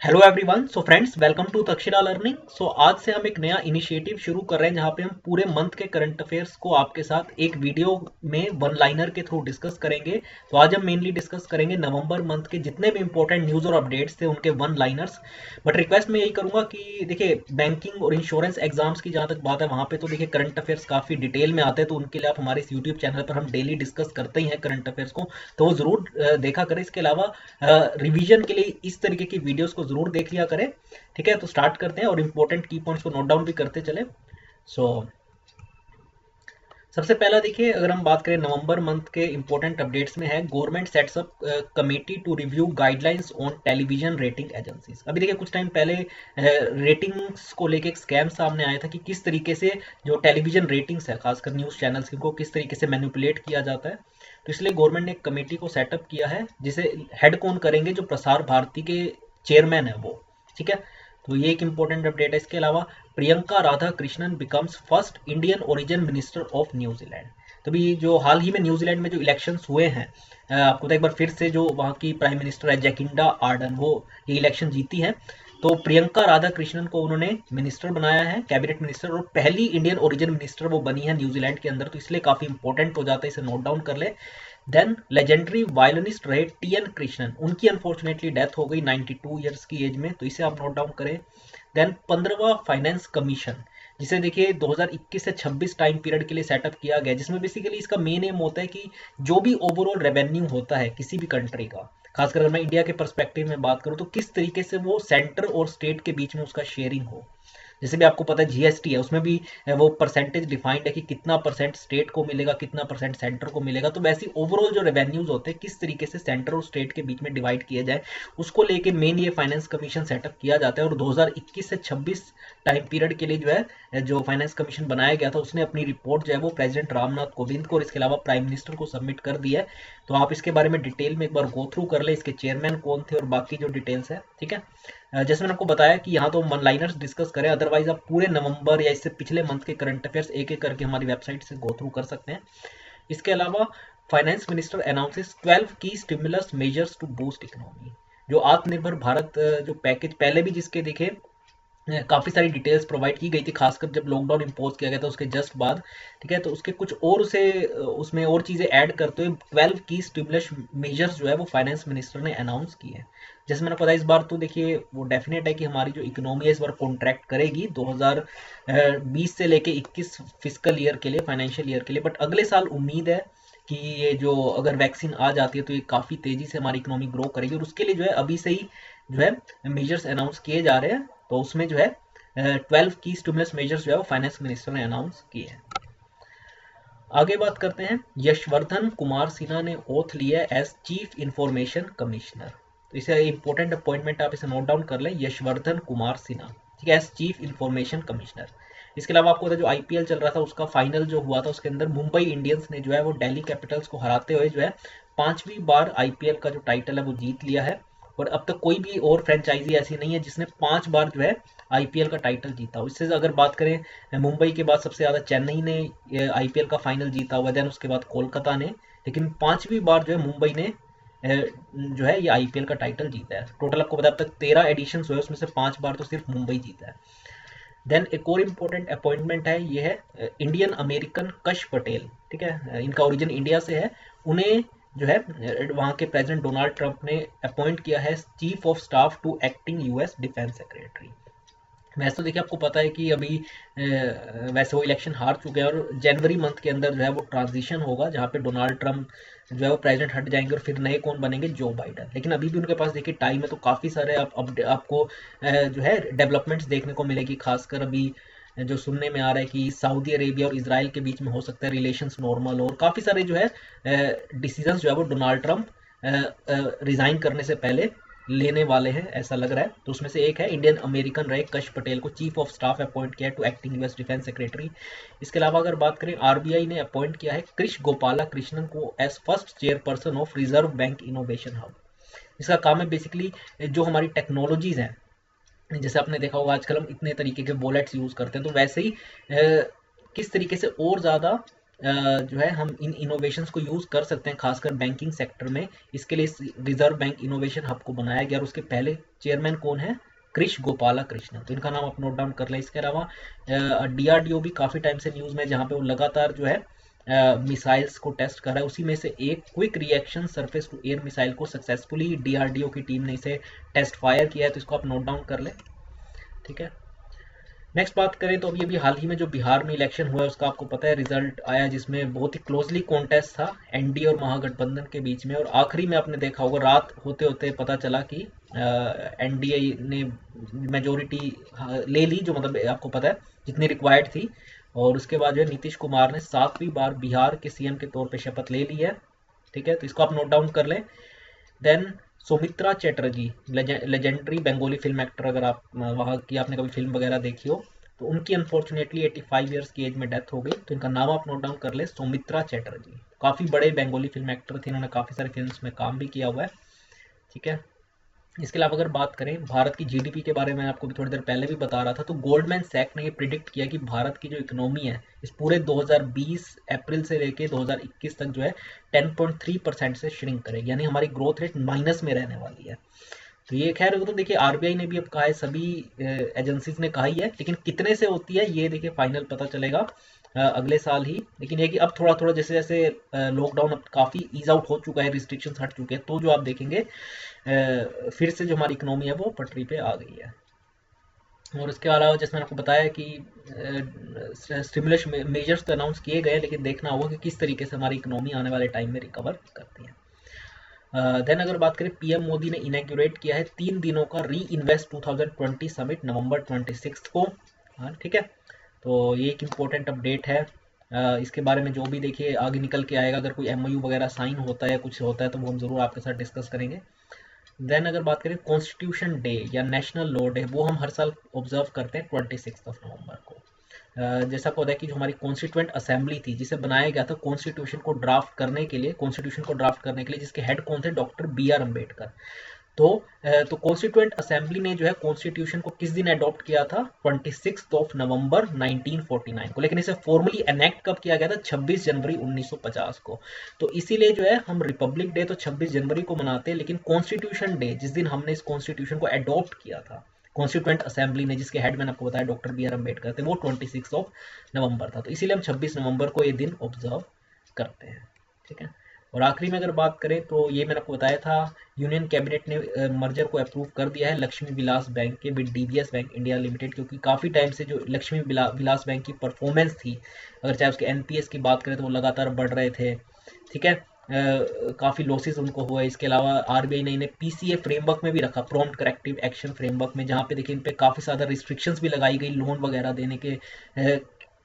Hello everyone. So friends, welcome to Takshashila learning. So आज से हम एक नया इनिशिएटिव शुरू कर रहे हैं जहां पे हम पूरे मंथ के करंट अफेयर्स को आपके साथ एक वीडियो में वन लाइनर के थ्रू डिस्कस करेंगे। तो आज हम मेनली डिस्कस करेंगे नवंबर मंथ के जितने भी इंपॉर्टेंट न्यूज़ और अपडेट्स थे उनके वन लाइनर्स। बट रिक्वेस्ट मैं यही करूंगा कि देखिए, बैंकिंग और इंश्योरेंस एग्जाम्स की जहां तक बात है वहां पे तो देखिए करंट अफेयर्स काफ़ी डिटेल में आते हैं, तो उनके लिए आप हमारे इस यूट्यूब चैनल पर हम डेली डिस्कस करते ही हैं करंट अफेयर्स को, तो वो ज़रूर देखा करें। इसके अलावा रिवीजन के लिए इस तरीके की वीडियोस को जरूर देख लिया करें। ठीक है, तो स्टार्ट करते हैं और इंपॉर्टेंट की पॉइंट्स को नोट डाउन भी करते चले। सो सबसे पहला देखिए, अगर हम बात करें नवंबर मंथ के इंपॉर्टेंट अपडेट्स में है, government sets up committee to review guidelines on television rating agencies. अभी देखिए कुछ टाइम पहले रेटिंग्स को लेके एक स्कैम सामने आया था कि किस तरीके से जो टेलीविजन रेटिंग्स है, खासकर न्यूज़ चैनल्स की, को किस तरीके से मैनिपुलेट किया जाता है। तो इसलिए गवर्नमेंट ने एक कमेटी को सेटअप किया है जिसे हेड कौन करेंगे, जो प्रसार भारती के चेयरमैन है वो। ठीक है, तो ये एक इंपॉर्टेंट अपडेट है। इसके अलावा Priyanka Radha Krishnan becomes first Indian origin minister of New Zealand. तभी जो हाल ही में न्यूजीलैंड में जो इलेक्शंस हुए हैं, आपको तो एक बार फिर से जो वहाँ की प्राइम मिनिस्टर है जैकिंडा आर्डन, वो ये इलेक्शन जीती है। तो प्रियंका राधा कृष्णन को उन्होंने मिनिस्टर बनाया है, कैबिनेट मिनिस्टर, और पहली इंडियन ओरिजिन मिनिस्टर वो बनी है न्यूजीलैंड के अंदर, तो इसलिए काफी इंपॉर्टेंट हो जाता है, इसे नोट डाउन कर ले। देन लेजेंडरी वायलिनिस्ट रहे टी एन कृष्णन, उनकी अनफॉर्चुनेटली डेथ हो गई 92 ईयर्स की एज में, तो इसे आप नोट डाउन करें। देन 15वां फाइनेंस कमीशन, जिसे देखिए 2021 से 26 टाइम पीरियड के लिए सेटअप किया गया, जिसमें बेसिकली इसका मेन एम होता है कि जो भी ओवरऑल रेवेन्यू होता है किसी भी कंट्री का, खासकर अगर मैं इंडिया के पर्सपेक्टिव में बात करूं, तो किस तरीके से वो सेंटर और स्टेट के बीच में उसका शेयरिंग हो। जैसे भी आपको पता है जीएसटी है, उसमें भी वो परसेंटेज डिफाइंड है कि कितना परसेंट स्टेट को मिलेगा, कितना परसेंट सेंटर को मिलेगा। तो वैसे ओवरऑल जो रेवेन्यूज होते हैं किस तरीके से सेंटर और स्टेट के बीच में डिवाइड किया जाए, उसको लेके मेन ये फाइनेंस कमीशन सेटअप किया जाता है। और 2021 से 26 टाइम पीरियड के लिए जो है जो फाइनेंस कमीशन बनाया गया था, उसने अपनी रिपोर्ट जो है वो प्रेसिडेंट रामनाथ कोविंद को और इसके अलावा प्राइम मिनिस्टर को सबमिट कर दी है। तो आप इसके बारे में डिटेल में एक बार गो थ्रू कर ले, इसके चेयरमैन कौन थे और बाकी जो डिटेल्स है। ठीक है, जैसे मैंने आपको बताया कि यहाँ तो वन लाइनर्स डिस्कस करें, अदरवाइज आप पूरे नवंबर या इससे पिछले मंथ के करंट अफेयर्स एक एक करके हमारी वेबसाइट से गो थ्रू कर सकते हैं। इसके अलावा फाइनेंस मिनिस्टर अनाउंसेस 12 की stimulus measures to boost economy. जो आत्मनिर्भर भारत जो पैकेज पहले भी जिसके देखे काफ़ी सारी डिटेल्स प्रोवाइड की गई थी, खासकर जब लॉकडाउन इम्पोज किया गया था उसके जस्ट बाद। ठीक है, तो उसके कुछ और उसे उसमें और चीज़ें ऐड करते हुए 12 की स्टिमुलस मेजर्स जो है वो फाइनेंस मिनिस्टर ने अनाउंस किए हैं। जैसे मैंने पता, इस बार तो देखिए वो डेफिनेट है कि हमारी जो इकोनॉमी है इस बार कॉन्ट्रैक्ट करेगी 2020 से लेके 21 फिजिकल ईयर के लिए, फाइनेंशियल ईयर के लिए। बट अगले साल उम्मीद है कि ये जो अगर वैक्सीन आ जाती है तो ये काफ़ी तेज़ी से हमारी इकोनॉमी ग्रो करेगी, और उसके लिए जो है अभी से ही जो है मेजर्स अनाउंस किए जा रहे हैं। तो उसमें जो है 12 की स्टिमुलस मेजर्स जो है वो फाइनेंस मिनिस्टर ने अनाउंस किए हैं। आगे बात करते हैं, यशवर्धन कुमार सिन्हा ने ओथ लिया एज चीफ इंफॉर्मेशन कमिश्नर। तो इसे इंपॉर्टेंट अपॉइंटमेंट आप इसे नोट डाउन कर लें, यशवर्धन कुमार सिन्हा, ठीक है, एज चीफ इंफॉर्मेशन कमिश्नर। इसके अलावा आपको जो आईपीएल चल रहा था उसका फाइनल जो हुआ था, उसके अंदर मुंबई इंडियंस ने जो है वो दिल्ली कैपिटल्स को हराते हुए जो है 5वीं बार आईपीएल का जो टाइटल है वो जीत लिया है। और अब तक कोई भी और फ्रेंचाइजी ऐसी नहीं है जिसने 5 बार जो है आईपीएल का टाइटल जीता हो। इससे अगर बात करें, मुंबई के बाद सबसे ज़्यादा चेन्नई ने आईपीएल का फाइनल जीता हुआ, देन उसके बाद कोलकाता ने, लेकिन 5वीं बार जो है मुंबई ने जो है ये आईपीएल का टाइटल जीता है। टोटल आपको पता है अब तक 13 एडिशन हुए, उसमें से 5 बार तो सिर्फ मुंबई जीता है। देन एक और इम्पोर्टेंट अपॉइंटमेंट है, ये है इंडियन अमेरिकन कश पटेल। ठीक है, इनका ओरिजिन इंडिया से है। उन्हें जो है वहाँ के प्रेसिडेंट डोनाल्ड ट्रंप ने अपॉइंट किया है chief of staff to acting US defence secretary. वैसे तो देखिए आपको पता है कि अभी वैसे वो इलेक्शन हार चुके हैं, और जनवरी मंथ के अंदर जो है वो ट्रांजिशन होगा जहाँ पे डोनाल्ड ट्रंप जो है वो प्रेसिडेंट हट जाएंगे और फिर नए कौन बनेंगे, जो बाइडन। लेकिन अभी भी उनके पास देखिए टाइम है, तो काफ़ी सारे आपको जो है डेवलपमेंट्स देखने को मिलेगी। खासकर अभी जो सुनने में आ रहा है कि सऊदी अरेबिया और इसराइल के बीच में हो सकता है रिलेशंस नॉर्मल, और काफ़ी सारे जो है डिसीजंस जो है वो डोनाल्ड ट्रंप रिजाइन करने से पहले लेने वाले हैं, ऐसा लग रहा है। तो उसमें से एक है इंडियन अमेरिकन रहे कश पटेल को चीफ ऑफ स्टाफ अपॉइंट किया है to acting US defence secretary. इसके अलावा अगर बात करें, आरबीआई ने अपॉइंट किया है कृष गोपाला कृष्णन को as first chairperson of Reserve Bank Innovation Hub. इसका काम है बेसिकली जो हमारी टेक्नोलॉजीज हैं, जैसे आपने देखा होगा आजकल हम इतने तरीके के वॉलेट्स यूज करते हैं, तो वैसे ही किस तरीके से और ज़्यादा जो है हम इन इनोवेशंस को यूज़ कर सकते हैं, खासकर बैंकिंग सेक्टर में। इसके लिए रिजर्व बैंक इनोवेशन हब को बनाया गया और उसके पहले चेयरमैन कौन है? कृष गोपाला कृष्णन, तो इनका नाम आप नोट डाउन कर लें। इसके अलावा डीआरडीओ भी काफ़ी टाइम से न्यूज़ में, जहाँ पे वो लगातार जो है मिसाइल्स को टेस्ट कर रहा है। उसी में से एक quick reaction surface to air missile को सक्सेसफुली डीआरडीओ की टीम ने इसे टेस्ट फायर किया है, तो इसको आप नोट डाउन कर लें। ठीक है, नेक्स्ट बात करें तो अभी हाल ही में जो बिहार में इलेक्शन हुआ है उसका आपको पता है रिजल्ट आया, जिसमें बहुत ही क्लोजली कॉन्टेस्ट था एनडीए और महागठबंधन के बीच में। और आखिरी में आपने देखा होगा, रात होते होते पता चला कि एनडीए ने मेजोरिटी ले ली, जो मतलब आपको पता है जितनी रिक्वायर्ड थी। और उसके बाद जो है नीतीश कुमार ने 7वीं बार बिहार के सीएम के तौर पे शपथ ले ली है। ठीक है, तो इसको आप नोट डाउन कर लें। Then Sumitra Chatterjee, legendary Bengali film actor, अगर आप वहाँ की आपने कभी फिल्म वगैरह देखी हो, तो उनकी अनफॉर्चुनेटली 85 ईयर्स की एज में डेथ हो गई। तो इनका नाम आप नोट डाउन कर ले, सुमित्रा चैटर्जी। काफ़ी बड़े बंगाली फिल्म एक्टर थे, इन्होंने काफ़ी सारी फिल्म्स में काम भी किया हुआ है। ठीक है, इसके अलावा अगर बात करें भारत की जीडीपी के बारे में, आपको भी थोड़ी देर पहले भी बता रहा था, तो गोल्डमैन सैक ने ये प्रिडिक्ट किया कि भारत की जो इकोनॉमी है इस पूरे 2020 अप्रैल से लेके 2021 तक जो है 10.3% से श्रिंक करेगी, यानी हमारी ग्रोथ रेट माइनस में रहने वाली है। तो ये खैर, वो तो देखिए आरबीआई ने भी अब कहा है, सभी एजेंसीज ने कहा ही है, लेकिन कितने से होती है ये देखिए फाइनल पता चलेगा अगले साल ही। लेकिन ये कि अब थोड़ा थोड़ा जैसे जैसे लॉकडाउन अब काफ़ी ईज आउट हो चुका है, रिस्ट्रिक्शंस हट चुके हैं, तो जो आप देखेंगे फिर से जो हमारी इकोनॉमी है वो पटरी पे आ गई है। और इसके अलावा जैसे मैंने आपको बताया कि स्टिमुलस मेजर्स तो अनाउंस किए गए, लेकिन देखना होगा कि किस तरीके से हमारी इकोनॉमी आने वाले टाइम में रिकवर करती है। देन अगर बात करें, पीएम मोदी ने इनैग्योरेट किया है 3 दिनों का री इन्वेस्ट 2020 समिट नवंबर 26 को। हाँ ठीक है, तो ये एक इम्पोर्टेंट अपडेट है। इसके बारे में जो भी देखिए आगे निकल के आएगा, अगर कोई एमओयू वगैरह साइन होता है या कुछ होता है तो वो हम ज़रूर आपके साथ डिस्कस करेंगे। देन अगर बात करें कॉन्स्टिट्यूशन डे या नेशनल लॉ डे, वो हम हर साल ऑब्जर्व करते हैं 26 नवंबर को। जैसा आपको पता है कि जो हमारी कॉन्स्टिट्यूएंट असेंबली थी, जिसे बनाया गया था कॉन्स्टिट्यूशन को ड्राफ्ट करने के लिए, जिसके हेड कौन थे? Doctor B R Ambedkar. तो कॉन्स्टिट्यूएंट असेंबली ने जो है कॉन्स्टिट्यूशन को किस दिन अडॉप्ट किया था? 26 नवंबर 1949 को। लेकिन इसे फॉर्मली एनेक्ट कब किया गया था? 26 जनवरी 1950 को। तो इसीलिए जो है हम रिपब्लिक डे तो 26 जनवरी को मनाते हैं, लेकिन कॉन्स्टिट्यूशन डे, जिस दिन हमने इस कॉन्स्टिट्यूशन को अडॉप्ट किया था कॉन्स्टिट्यूएंट असेंबली ने, जिसके हेड मैंने आपको बताया डॉक्टर बी आर अम्बेडकर थे, वो 26 नवंबर था। तो इसीलिए हम 26 नवंबर को ये दिन ऑब्जर्व करते हैं। ठीक है, और आखिरी में अगर बात करें तो ये मैंने आपको बताया था, यूनियन कैबिनेट ने मर्जर को अप्रूव कर दिया है लक्ष्मी विलास बैंक के with DBS bank India limited, क्योंकि काफ़ी टाइम से जो लक्ष्मी विलास बैंक की परफॉर्मेंस थी, अगर चाहे उसके एनपीएस की बात करें तो वो लगातार बढ़ रहे थे। ठीक है, काफ़ी लॉसेस उनको हुए। इसके अलावा आरबीआई ने इन्हें पीसीए फ्रेमवर्क में भी रखा, प्रॉम्प्ट करेक्टिव एक्शन फ्रेमवर्क में, जहाँ पे देखिए इन पे काफ़ी ज़्यादा रिस्ट्रिक्शंस भी लगाई गई लोन वगैरह देने के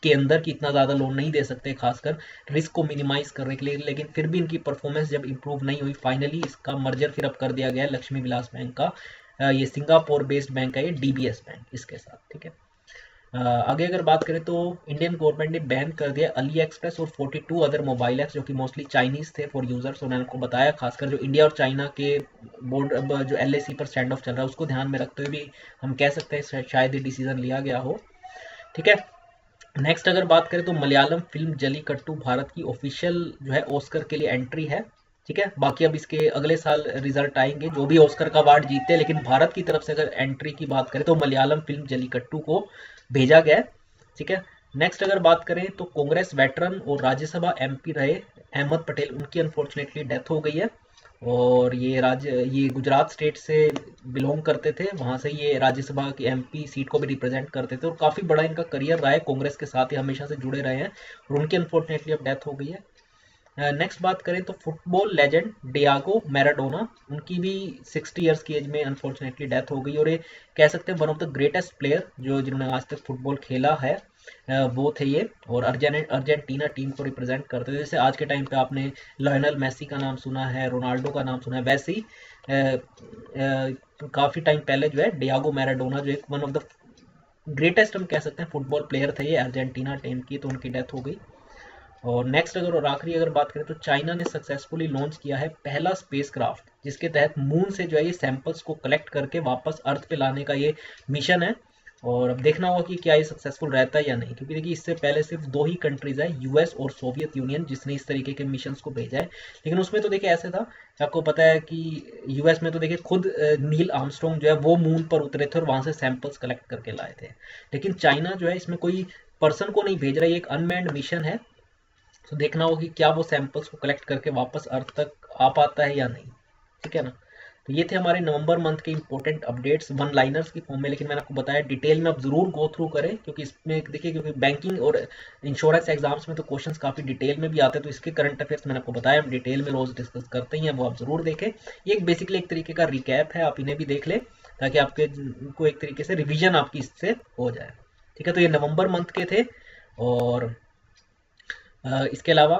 अंदर, कि इतना ज़्यादा लोन नहीं दे सकते, खासकर रिस्क को मिनिमाइज करने के लिए। लेकिन फिर भी इनकी परफॉर्मेंस जब इंप्रूव नहीं हुई, फाइनली इसका मर्जर फिर अब कर दिया गया है लक्ष्मी विलास बैंक का, ये सिंगापुर बेस्ड बैंक है, ये डीबीएस बैंक इसके साथ। ठीक है, आगे अगर बात करें तो इंडियन गवर्नमेंट ने बैन कर दिया अली एक्सप्रेस और 42 अदर मोबाइल ऐप्स, जो कि मोस्टली चाइनीज थे फॉर यूजर्स। और मैंने आपको बताया, खासकर जो इंडिया और चाइना के बोर्ड अब जो एलएसी पर स्टैंड ऑफ चल रहा है, उसको ध्यान में रखते हुए भी हम कह सकते हैं शायद ये डिसीजन लिया गया हो। ठीक है, नेक्स्ट अगर बात करें तो मलयालम फिल्म जलीकट्टू भारत की ऑफिशियल जो है ऑस्कर के लिए एंट्री है। ठीक है, बाकी अब इसके अगले साल रिजल्ट आएंगे जो भी ऑस्कर का अवार्ड जीतते हैं, लेकिन भारत की तरफ से अगर एंट्री की बात करें तो मलयालम फिल्म जलीकट्टू को भेजा गया है। ठीक है, नेक्स्ट अगर बात करें तो कांग्रेस वेटरन और राज्यसभा एमपी रहे अहमद पटेल, उनकी अनफॉर्चुनेटली डेथ हो गई है। और ये गुजरात स्टेट से बिलोंग करते थे, वहाँ से ये राज्यसभा की एमपी सीट को भी रिप्रेजेंट करते थे, और काफ़ी बड़ा इनका करियर रहा है, कांग्रेस के साथ ही हमेशा से जुड़े रहे हैं, और उनकी अनफॉर्चुनेटली अब डेथ हो गई है। नेक्स्ट बात करें तो फुटबॉल लेजेंड डियागो मैराडोना, उनकी भी 60 ईयर्स की एज में अनफॉर्चुनेटली डेथ हो गई। और ये कह सकते हैं one of the greatest player जिन्होंने आज तक फुटबॉल खेला है, वो थे ये, और अर्जेंटीना टीम को रिप्रेजेंट करते थे। जैसे आज के टाइम पे आपने लायनल मेसी का नाम सुना है, रोनाल्डो का नाम सुना है, वैसे ही काफ़ी टाइम पहले जो है डियागो मैराडोना, जो एक वन ऑफ द ग्रेटेस्ट हम कह सकते हैं फुटबॉल प्लेयर थे ये अर्जेंटीना टीम की, तो उनकी डेथ हो गई। और नेक्स्ट और आखिरी अगर बात करें तो चाइना ने सक्सेसफुली लॉन्च किया है पहला स्पेसक्राफ्ट, जिसके तहत मून से जो है ये सैंपल्स को कलेक्ट करके वापस अर्थ पे लाने का ये मिशन है। और अब देखना होगा कि क्या ये सक्सेसफुल रहता है या नहीं, क्योंकि देखिए इससे पहले सिर्फ 2 ही कंट्रीज है, यूएस और सोवियत यूनियन, जिसने इस तरीके के मिशंस को भेजा है। लेकिन उसमें तो देखिए ऐसे था कि आपको पता है कि यूएस में तो देखिए खुद नील आर्मस्ट्रॉन्ग जो है वो मून पर उतरे थे और वहां से सैंपल्स कलेक्ट करके लाए थे। लेकिन चाइना जो है इसमें कोई पर्सन को नहीं भेज रहा है, ये एक अनमैन्ड मिशन है। तो देखना होगा कि क्या वो सैंपल्स को कलेक्ट करके वापस अर्थ तक आ पाता है या नहीं। ठीक है ना। तो ये थे हमारे नवंबर मंथ के इंपॉर्टेंट अपडेट्स वन लाइनर्स की फॉर्म में, लेकिन मैंने आपको बताया डिटेल में आप जरूर गो थ्रू करें, क्योंकि इसमें देखिए क्योंकि बैंकिंग और इंश्योरेंस एग्जाम्स में तो क्वेश्चंस काफी डिटेल में भी आते हैं, तो इसके करंट अफेयर्स मैंने आपको बताया हम डिटेल में रोज डिस्कस करते ही हैं, वो आप जरूर देखें। ये एक बेसिकली एक तरीके का रिकैप है, आप इन्हें भी देख लें ताकि आपके को एक तरीके से रिविजन आपकी इससे हो जाए। ठीक है, तो ये नवंबर मंथ के थे। और इसके अलावा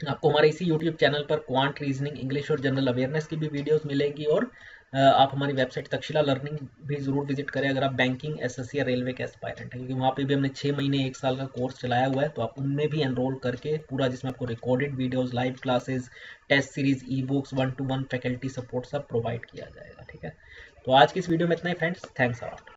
आपको हमारे इसी यूट्यूब चैनल पर क्वांट रीजनिंग, इंग्लिश और जनरल अवेयरनेस की भी वीडियोस मिलेंगी। और आप हमारी वेबसाइट तक्षशिला लर्निंग भी ज़रूर विजिट करें अगर आप बैंकिंग, एसएससी या रेलवे के एस्पायरेंट हैं, क्योंकि वहाँ पे भी हमने 6 महीने 1 साल का कोर्स चलाया हुआ है, तो आप उनमें भी एनरोल करके पूरा, जिसमें आपको recorded videos, live classes, test series, e books, 1-to-1 faculty support सब प्रोवाइड किया जाएगा। ठीक है, तो आज की इस वीडियो में इतना ही फ्रेंड्स, थैंक्स अ लॉट।